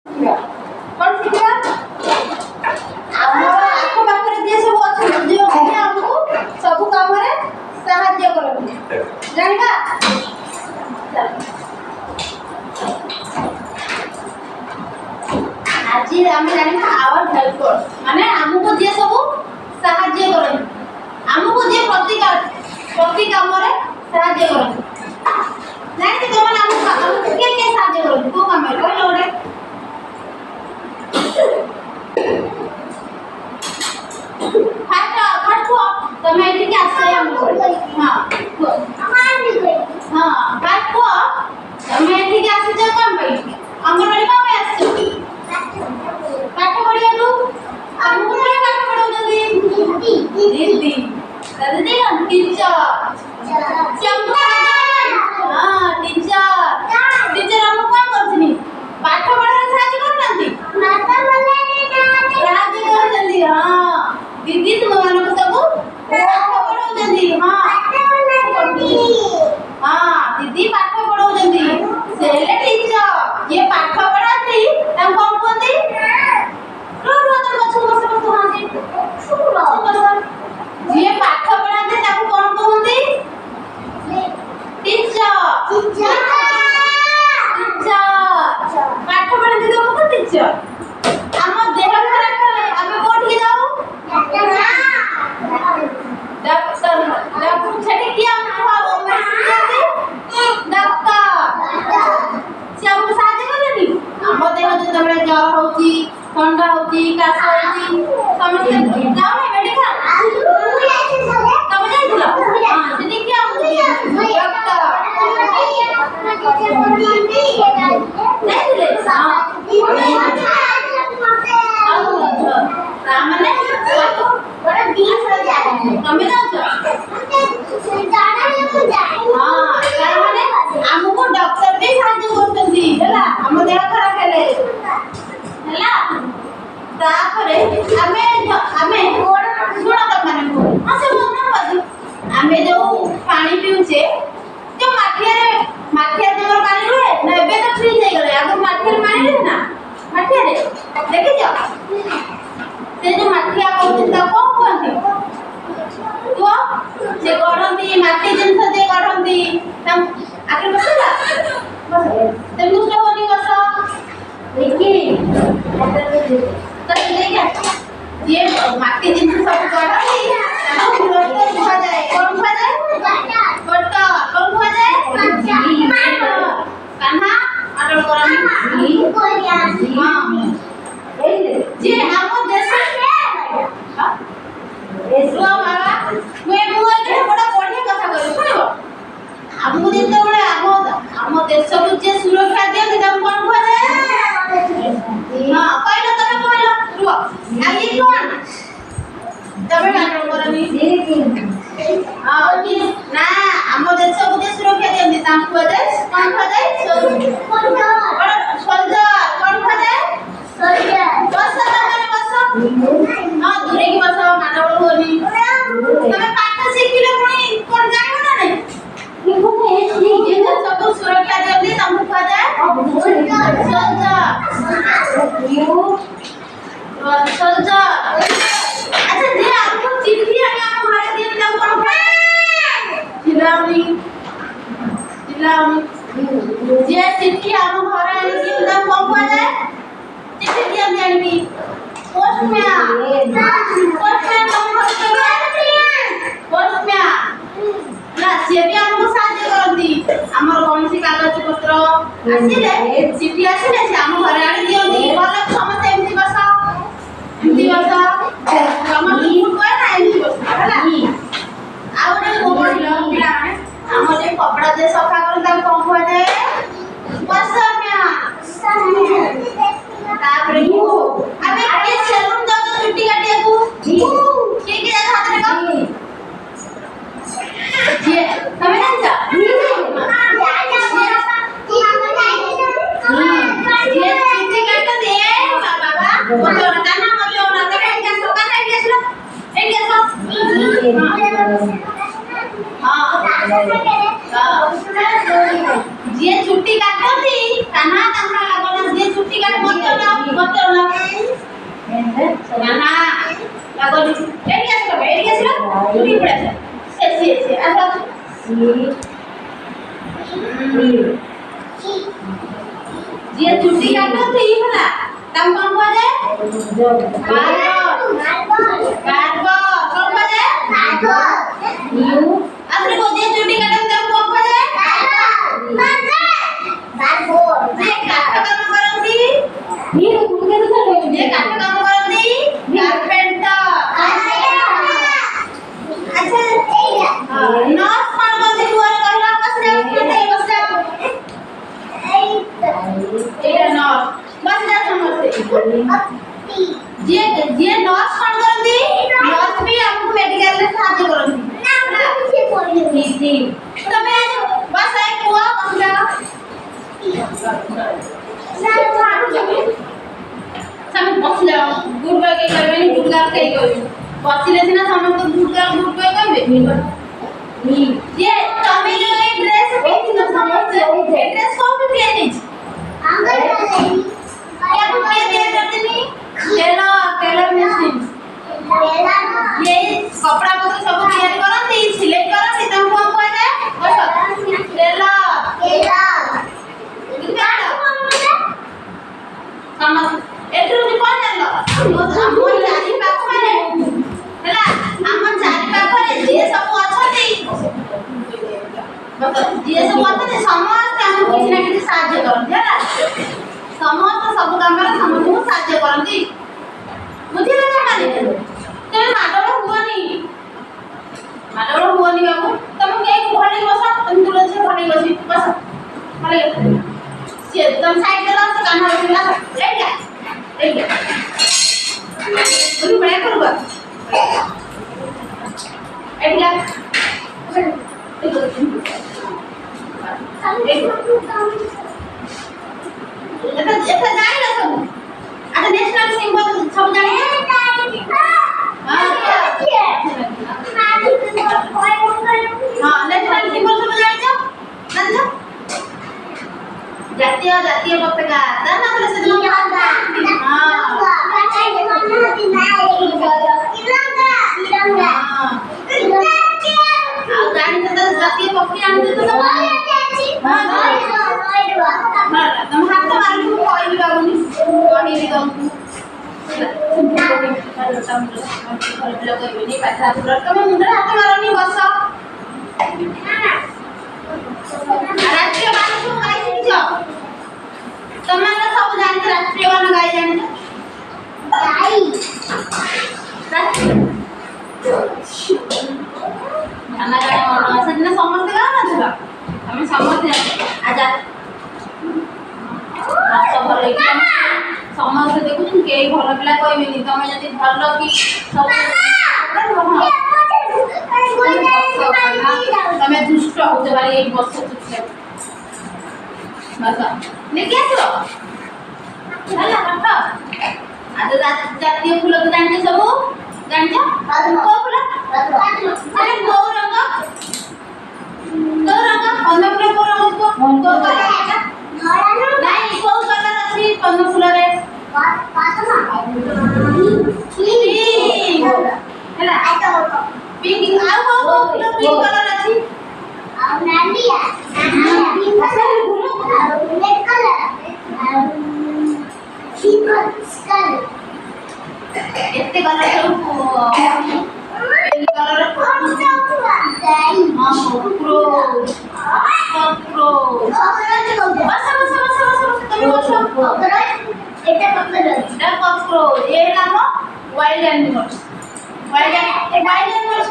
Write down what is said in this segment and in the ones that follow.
कौन सीखेगा ଆମର ଆଖ ପାଖରେ ଯିଏ ସବୁ ଅଛନ୍ତି ଯିଏ ଆମକୁ ସବୁ କାମରେ ସାହାଯ୍ୟ କରନ୍ତି ଜାଣିବା ଆଜି ଆମେ ଜାଣିବା आवर हेल्पर माने ଆମକୁ ଯିଏ ସବୁ ସାହାଯ୍ୟ କରନ୍ତି ଆମକୁ ଯିଏ ପ୍ରତି କାମରେ ସାହାଯ୍ୟ କରନ୍ତି ଜାଣିଛ ତମେ ଆମକୁ କିଏ କିଏ ସାହାଯ୍ୟ କରନ୍ତି କୋଉ କାମରେ କହିଲ ଗୋଟେ फर्स्ट તમે એથી આશે हमको हां हां फर्स्ट તમે એથી આશે જો કામ ભાઈ अंगनवाड़ी का पे आसे पाठ पढियानु हमको के पाठ पढाउछथि दीदी दादी का टीचर चंपा हां टीचर टीचर हमको कोन करछनी पाठ पढारे साहाय्य करनांती माता बोले साहाय्य करछथि हां दीदी तुम मानको सब पाठ पढाउछथि हां हां दीदी पाठ पढाउछथि सेले टीचर ये पाठ पढाती हम कोन कोंती रोड तो बच्चों को सब तो हां ये पाठ पढाती ताको कोन कोंती टीचर टीचर पाठ पढाती तो को टीचर हम देह खराब करे हम कोठी जाऊ डॉक्टर डॉक्टर छठी किया हम डॉक्टर से हमको साहाଯ୍य करलेनी हम देह जो तबरे ज्वर होची ठंडा होची काश होची समझे जाओ ना मेडिकल तब जाइला हां सेठी किया हमको डॉक्टर नहीं दिले हां माने बड़ा बीस हो जाए तमे जाओ हां तार माने हमको डॉक्टर भी साहाଯ୍य करतंती हैला हम देह खराब हेले हैला तापरे हमें कोड सुना कर माने को हां से बोलना बाजू हमें जो पानी पीउछे जो माठिया जो पानी रहे ना एबे तो फ्रीज हो गले आगो माठिया पानी रहे ना माठिया रे देखि जाओ से जो माठिया कहते ता को कहते तो से गढ़ंती माटी जिनस जे गढ़ंती तम आके बसला बस ते मुस्ता होनी बस देखि तो देखा ये माटी जिनस सब गढ़ंती ताको फुलो को धुआ जाए कौन धुआ जाए बट्टा कौन धुआ जाए कान्हा आडल करानी कोरिया हां जे हम देश में हां एसो बाबा मैं बुआ के बड़ा बढ़िया कथा कहू सुनिबो हमको जेते बड़े हम देश को जे सुरक्षा दे तम कोन भरे हां कहलो तमे कहलो रुआ आई कोन तमे नाटक करनी हां कि ना हम देश को जे सुरक्षा दे तम को दे कोन भरे सोल्जर कोन भरे सोल्जर बस तमे बस हां दूरे की बस नाटक होनी तमे पाठ शिखिले पुनी कोन जाइबो ना नहीं ये सब सुरक्षा देती तुमको पता है सोल्जर अच्छा जे आपको चिट्ठी आने हम हमारे दिए तब कौन चिल्लाओनी जे चिट्ठी हम घरे आने की तब कौन पता है चिट्ठी दिया जाएगी पोस्टमैन तुम पोस्टमैन ना से भी हमको साहाଯ୍य करती हमर कोनसी कागज पत्र आसीले चिट्ठी आसीले से हम घरे आनी दियंती भले समस्त एमती बसा समस्त मूड कोए ना एमती बसा हला आ ओटे को पड़िलो पिला माने हम जे कपड़ा जे सफा कर ता कोन होय दे बसम्या तापरे को अबे के सैलून जाओ तो छुट्टी काटिया को के हाथ रे का ये तमे जानता ये चिट्ठी काट दे बाबा बोलो ना ना बोलो ना तो एक सौ का नहीं गेसलो एक सौ हां जे छुट्टी काटती काना तमरा लागना जे छुट्टी काट मत ଲେଟର 3 ହେଲା ତାକୁ କଣ କୁହାଯାଏ? କାର୍ବ କଣ କୁହାଯାଏ? ଆପରେ ଗୋଦିଆ ଚୁଟି କାଟନ୍ତି ତାକୁ କଣ କୁହାଯାଏ? ଯେ କାଠ କାମ କରନ୍ତି କାର୍ପେଣ୍ଟର। ଆଚ୍ଛା ନର୍ସ କଣ କରନ୍ତି କୁହ କହିଲ? ବସିଯାଅ ଏଇଟା ନର୍ସ ବସିଯାଅ ସମସ୍ତେ। ଯିଏ ନର୍ସ କଣ କରନ୍ତି? ନର୍ସ ବି ଆମକୁ ମେଡିକାଲରେ ସାହାଯ୍ୟ କରନ୍ତି। ତମେ ବସ କୁହ ବସିଯାଅ। ଆମେ ବସିଯାଅ ଗୁଡ ବାଇ କେହି କହିବେନି ଗୁଡ ଗାର୍ଲ କେହି କହିବେନି। ବସିଲେ ସିନା ସମସ୍ତେ ଗୁଡ ଗାର୍ଲ ଗୁଡ ବାଇ କହିବେ। ଯେ ତମେ ଯୋଉ ଏଇ ଡ୍ରେସ ପିନ୍ଧିଛ ସମସ୍ତେ ଏ ଡ୍ରେସ କୋଉଠୁ ତିଆରି ହେଇଛି? କେଉଁ କିଏ ତିଆରି କରିଥିଲି? Teller machine. ये कपड़ा को सब तैयार करती सिलाई करती तुम कौन कहले? टेलर हम एठु जी कोन जानलो? हम चारि पाखरे हैला हम चारि पाखरे जे सब अछती जे सब अछती समस्त हम किछि ना किछि साहाय्य करନ୍ତି हैला। समस्त सब काम रे समस्त साहाय्य करନ୍ତି। बुझिले ना माने? तमे माडळ हुआनी बाबू तुम के घोड़ी बस तुम तुलसी घोड़ी बसी बस मारे से तुम साइड ला से कान्हा रखिला एइया बुझ बया करबा एइया एटा जानि ना सब अच्छा नेशनल सिंबल सब जानि हां नेशनल सिंबल सब जानि जाओ जातीय पताका जाना बोले से तिरंगा आ जानि त जातीय पक्षी आनते तो तुम हाथ मारली को कहबी बाबूनी कहबी तुमको तुम मुंडे हाथ मारनी बस राष्ट्रीय गान सब गाई शिखिछ तुम सब जानते राष्ट्रीय गान गाई जानते गाई गाना गाना मन से दिन समस्त गाना छला हम समस्त आजा सब भल समस्त देखु के भल पिला कहबेनी तुम जदी भल की सब तमे दुष्ट होते बारी एक वर्ष चुपचाप बस लेके आसो चला हट आज जातीय फूल तो जानते सब जानते को फूल अरे को रंग पद्म फूल को रंग को कलर नहीं को कलर अछि पद्म फूल रे हैला पिंक आउ फूल पिंक कलर अछि आ नालिया फसल फूल रेड कलर स्कल एते कलर सब पिंक कलर प्रो बस এটা ককরো এর নাম ওয়াইল্ড অ্যানিমালস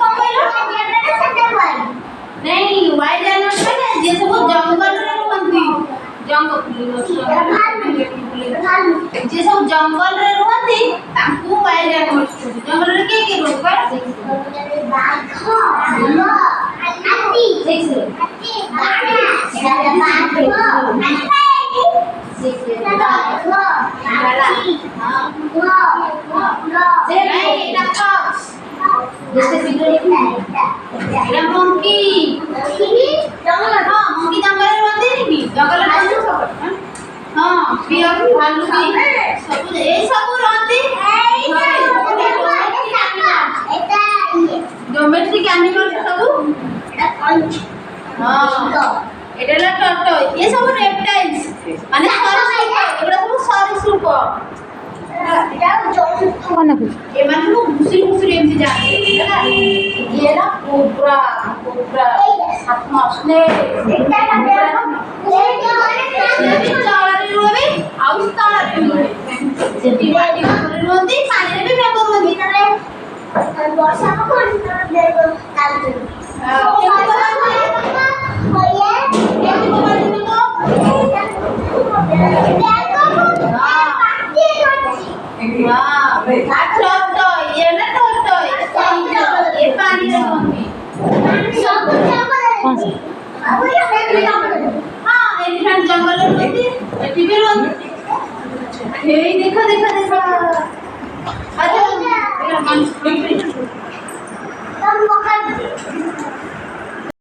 কম কইলো नहीं वाइल्ड एनिमल्स में जे सब जंगल रे रहंती जे सब जंगल रे रहंती ताकू वाइल्ड एनिमल्स जंगल रे के रहबा बाघ हाथी जैसे वीडियो देखना है एटा मंकी जंगल हां मंकी जंगल रे रहते नी की जंगल रे सब हां पियर भालू की सब ए सब रहते एटा डोमेस्टिक एनिमल सब एटा कंच हां एटा ला टर्टल ये सब रेप्टाइल्स माने सरीसृप एटा सब କଣ ନାଗୁଛି? ଏମାନଙ୍କୁ ଘୁଷୁରି ଘୁଷୁରି ଏମିତି ଯାଆନ୍ତି ହେଲା ଇଏ ହେଲା କୋବ୍ରା କୋବ୍ରା ଜଳରେ ରୁହେ ଆଉ ସ୍ଥଳରେ ରୁହେ ସେଠି ମାଟି ଉପରେ ରୁହନ୍ତି ପାଣିରେ ବି ବେକ ରୁହନ୍ତି ବର୍ଷା जंगल देखो देखो देखो अच्छा